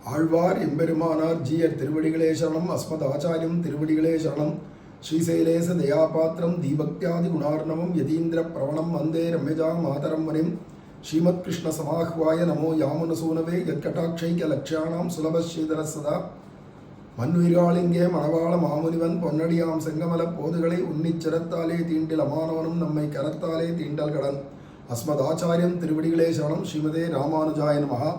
ஆழ்வார் எம்பெருமானார் ஜீயர் திருவடிகளே சரணம். அஸ்மத் ஆச்சாரியம் திருவடிகளே சரணம். ஸ்ரீசைலேச தயாபாத்திரம் தீபக்தியாதி குணார்ணவம் யதீந்திர பிரவணம் வந்தே ரம்யஜா மாதரம் வனிம். ஸ்ரீமத் கிருஷ்ண சமாஹ்வாய நமோ யாமுனசூனவே யத்கட்டாட்சைக லக்ஷாணாம் சுலபஸ்ரீதர சதா. மண்ணுயிராளிங்கே மணவாள மாமுனிவன் பொன்னடியாம் செங்கமல போதுகளை உன்னிச்சிரத்தாலே தீண்டில் அமானவனும் நம்மை கரத்தாலே தீண்டல் கடன். அஸ்மத் ஆச்சாரியம் திருவடிகளே சரணம். ஸ்ரீமதே ராமானுஜாய நமஹா.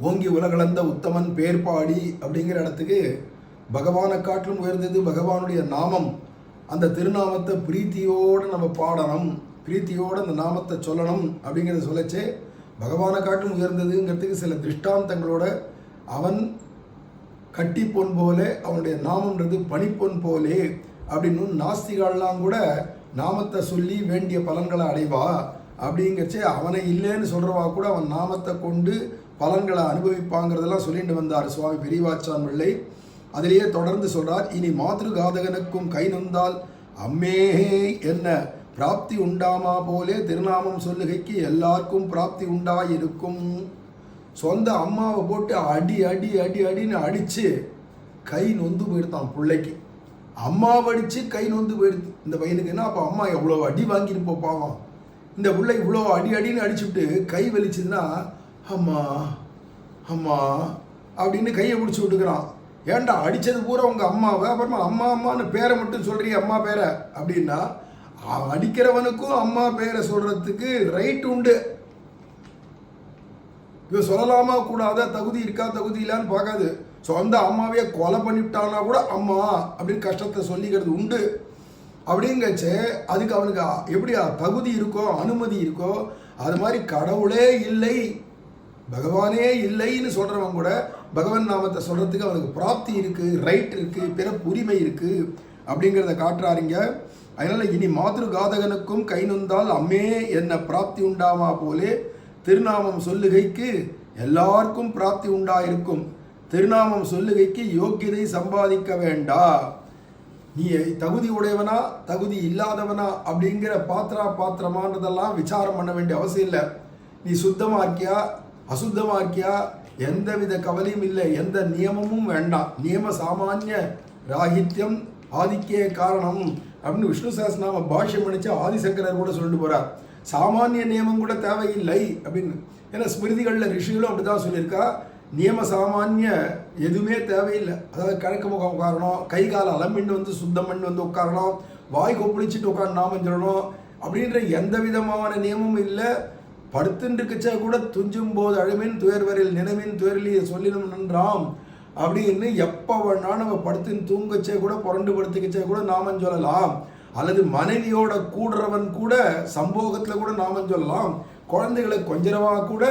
ஓங்கி உலகளந்த உத்தமன் பேர்பாடி அப்படிங்கிற இடத்துக்கு பகவானை காட்டிலும் உயர்ந்தது பகவானுடைய நாமம். அந்த திருநாமத்தை பிரீத்தியோடு நம்ம பாடணும், பிரீத்தியோடு அந்த நாமத்தை சொல்லணும் அப்படிங்கிறத சொல்லச்சே பகவானை காட்டிலும் உயர்ந்ததுங்கிறதுக்கு சில திருஷ்டாந்தங்களோட அவன் கட்டி பொன் போலே அவனுடைய நாமன்றது பனிப்பொன் போலே அப்படின்னு நாஸ்திகாலாம் கூட நாமத்தை சொல்லி வேண்டிய பலன்களை அடைவா அப்படிங்கிறச்சே அவனை இல்லைன்னு சொல்கிறவா கூட அவன் நாமத்தை கொண்டு பலன்களை அனுபவிப்பாங்கிறதெல்லாம் சொல்லிட்டு வந்தார் சுவாமி பெரியவாச்சான் பிள்ளை. அதிலேயே தொடர்ந்து சொல்றார், இனி மாதృகாதகனுக்கும் கை நொந்தால் அம்மே என்ன பிராப்தி உண்டாமா போலே திருநாமம் சொல்லுகைக்கு எல்லாருக்கும் பிராப்தி உண்டாயிருக்கும். சொந்த அம்மாவை போட்டு அடி அடி அடி அடின்னு அடித்து கை நொந்து போயிடுத்தான் பிள்ளைக்கு. அம்மாவை அடித்து கை நொந்து போயிடுது இந்த பையனுக்கு. என்ன அப்போ அம்மா எவ்வளோ அடி வாங்கிட்டு போப்பாவான். இந்த பிள்ளை இவ்வளோ அடி அடின்னு அடிச்சுட்டு கை வலிச்சுதுன்னா அம்மா அம்மா அப்படின்னு கையை பிடிச்சி விட்டுக்கிறான். ஏன்டா அடித்தது பூரா உங்கள் அம்மாவை, அப்புறமா அம்மா அம்மான்னு பேரை மட்டும் சொல்கிறீ அம்மா பேரை அப்படின்னா அடிக்கிறவனுக்கும் அம்மா பேரை சொல்கிறதுக்கு ரைட் உண்டு. இவன் சொல்லலாமா கூடாத, தகுதி இருக்கா தகுதி இல்லான்னு பார்க்காது. சொந்த அம்மாவையே கொலை பண்ணிவிட்டானா கூட அம்மா அப்படின்னு கஷ்டத்தை சொல்லிக்கிறது உண்டு. அப்படிங்கச்சே அதுக்கு அவனுக்கு எப்படியா தகுதி இருக்கோ அனுமதி இருக்கோ அது மாதிரி கடவுளே இல்லை பகவானே இல்லைன்னு சொல்கிறவன் கூட பகவான் நாமத்தை சொல்கிறதுக்கு அவனுக்கு பிராப்தி இருக்குது, ரைட் இருக்குது, பிறப்பு உரிமை இருக்குது அப்படிங்கிறத காட்டுறாருங்க. அதனால் இனி மாதృகாதகனுக்கும் கை நொந்தால் அம்மே என்ன பிராப்தி உண்டாமா போலே திருநாமம் சொல்லுகைக்கு எல்லாருக்கும் பிராப்தி உண்டாயிருக்கும். திருநாமம் சொல்லுகைக்கு யோக்கியதை சம்பாதிக்க வேண்டா. நீ தகுதி உடையவனா தகுதி இல்லாதவனா அப்படிங்கிற பாத்திரமானதெல்லாம் விசாரம் பண்ண வேண்டிய அவசியம் இல்லை. நீ சுத்தமாக இருக்கியா அசுத்தமாக இருக்கியா எந்தவித கவலையும் இல்லை, எந்த நியமமும் வேண்டாம். நியம சாமானிய ராகித்யம் ஆதிக்கே காரணம் அப்படின்னு விஷ்ணு சஹஸ்ரநாம பாஷ்யம் பண்ணிச்சு ஆதிசங்கரர் கூட சொல்லிட்டு போகிறார். சாமானிய நியமம் கூட தேவையில்லை அப்படின்னு. ஏன்னா ஸ்மிருதிகளில் ரிஷிகளும் அப்படி தான் சொல்லியிருக்கா. நியம சாமானிய எதுவுமே தேவையில்லை. அதாவது கிழக்கு முகம் உட்காரணும், கை கால அலம்பின்னு வந்து சுத்தம் பண்ணி வந்து உட்காரணும், வாய் கொப்பளிச்சுட்டு உட்காந்து நாமம் சொல்லணும் அப்படின்ற எந்த விதமான நியமமும் இல்லை. படுத்துருக்கச்சா கூட துஞ்சும் போது அழுமின் துயர்வரில் நினைவின் துயரிலேயே சொல்லினும் நின்றாம் அப்படின்னு எப்போ வேணா நம்ம படுத்துன்னு தூங்கச்சே கூட புரண்டு படுத்துக்கச்சே கூட நாமம் சொல்லலாம். அல்லது மனைவியோட கூடுறவன் கூட சம்போகத்தில் கூட நாமம் சொல்லலாம். குழந்தைகளை கொஞ்சரவா கூட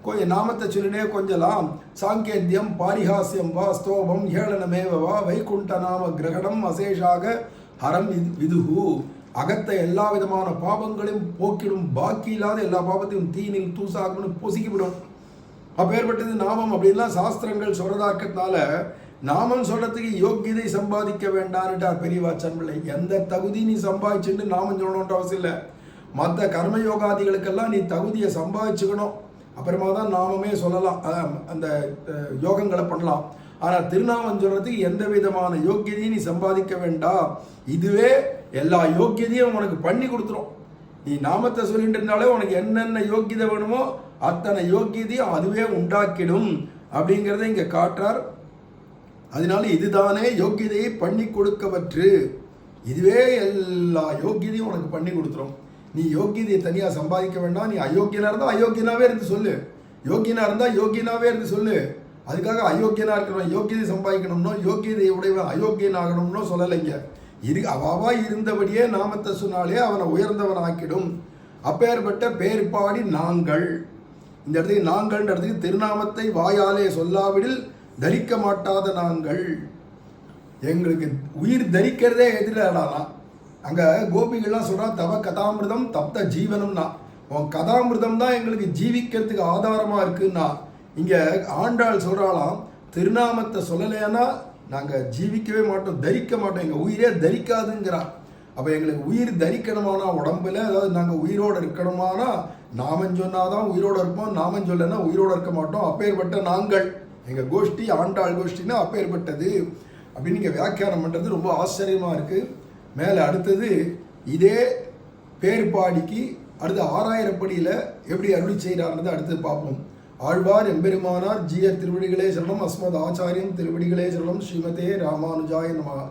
கொஞ்சம் நாமத்தை சொல்லினே கொஞ்சலாம். சாங்கேத்தியம் பாரிஹாசியம் வா ஸ்தோபம் ஏளனமேவா வைகுண்ட நாம கிரகணம் அசேஷாக ஹரம் விதுகு. அகத்தை எல்லா விதமான பாவங்களையும் போக்கிடும், பாக்கி இல்லாத எல்லா பாவத்தையும் தீனில் தூசாகணும்னு பொசுக்கிவிடும். அப்பேற்பட்டது நாமம் அப்படின்லாம் சாஸ்திரங்கள் சொல்றதா இருக்கிறதுனால நாமம் சொல்றதுக்கு யோக்கியதை சம்பாதிக்க வேண்டான்னுட்டார் பெரியவாச்சான் பிள்ளை. எந்த தகுதி நீ சம்பாதிச்சுட்டு நாமம் சொல்லணுன்ற அவசியம் இல்லை. மற்ற கர்மயோகாதிகளுக்கெல்லாம் நீ தகுதியை சம்பாதிச்சுக்கணும், அப்புறமா தான் நாமமே சொல்லலாம், அந்த யோகங்களை பண்ணலாம். ஆனால் திருநாமம் சொல்றதுக்கு எந்த விதமான யோக்கியதையும் நீ சம்பாதிக்க வேண்டாம். இதுவே எல்லா யோக்கியதையும் உனக்கு பண்ணி கொடுத்துரும். நீ நாமத்தை சொல்லிட்டு இருந்தாலே உனக்கு என்னென்ன யோக்கியதை வேணுமோ அத்தனை யோக்கியதையும் அதுவே உண்டாக்கிடும் அப்படிங்கிறத இங்கே காட்டுறார். அதனால இதுதானே யோக்கியதையை பண்ணி கொடுக்கவற்று. இதுவே எல்லா யோக்கியதையும் உனக்கு பண்ணி கொடுத்துரும். நீ யோக்கியதையை தனியாக சம்பாதிக்க வேண்டாம். நீ அயோக்கியனா இருந்தால் அயோக்கியனாவே இருந்து சொல்லு, யோக்கியனா இருந்தால் யோக்கியனாவே இருந்து சொல்லு. அதுக்காக அயோக்கியனா இருக்கணும் யோக்கியதை சம்பாதிக்கணும்னோ யோக்கியதையை உடைய அயோக்கியனாகணும்னோ சொல்லலைங்க. அவாவா இருந்தபடியே நாமத்தை சொன்னாலே அவனை உயர்ந்தவன் ஆக்கிடும். அப்பேற்பட்ட பேர்பாடி நாங்கள். இந்த இடத்துக்கு நாங்கள்ன்ற இடத்துக்கு திருநாமத்தை வாயாலே சொல்லாவிடில் தரிக்க மாட்டாத நாங்கள். எங்களுக்கு உயிர் தரிக்கிறதே எதிரானா. அங்கே கோபிகள்லாம் சொல்கிறா தவ கதாமிருதம் தப்த ஜீவனம்னா. உன் கதாமிருதம் தான் எங்களுக்கு ஜீவிக்கிறதுக்கு ஆதாரமாக இருக்குன்னா. இங்கே ஆண்டாள் சொல்கிறாளாம், திருநாமத்தை சொல்லலைன்னா நாங்கள் ஜீவிக்கவே மாட்டோம், தரிக்க மாட்டோம், எங்கள் உயிரே தரிக்காதுங்கிறா. அப்போ எங்களுக்கு உயிர் தரிக்கணுமானா உடம்புல, அதாவது நாங்கள் உயிரோடு இருக்கணுமானா நாமம் சொன்னாதான் உயிரோடு இருப்போம், நாமம் சொல்லனா உயிரோடு இருக்க மாட்டோம். அப்பேற்பட்ட நாங்கள், எங்கள் கோஷ்டி ஆண்டாள் கோஷ்டின்னா அப்பேற்பட்டது அப்படின்னு நீங்கள் வியாக்கியானம் பண்ணுறது ரொம்ப ஆச்சரியமாக இருக்குது. மேலே அடுத்தது இதே பேர்பாடிக்கு அடுத்து 6000 படியில் எப்படி அருளி செய்கிறார்ன்றதை அடுத்து பார்ப்போம். ஆழ்வார் எம்பெருமானார் ஜீயர் திருவடிகளே சரணம். அஸ்மத் ஆச்சாரியம் திருவடிகளே சரணம். ஸ்ரீமதே ராமானுஜாய நமஹ.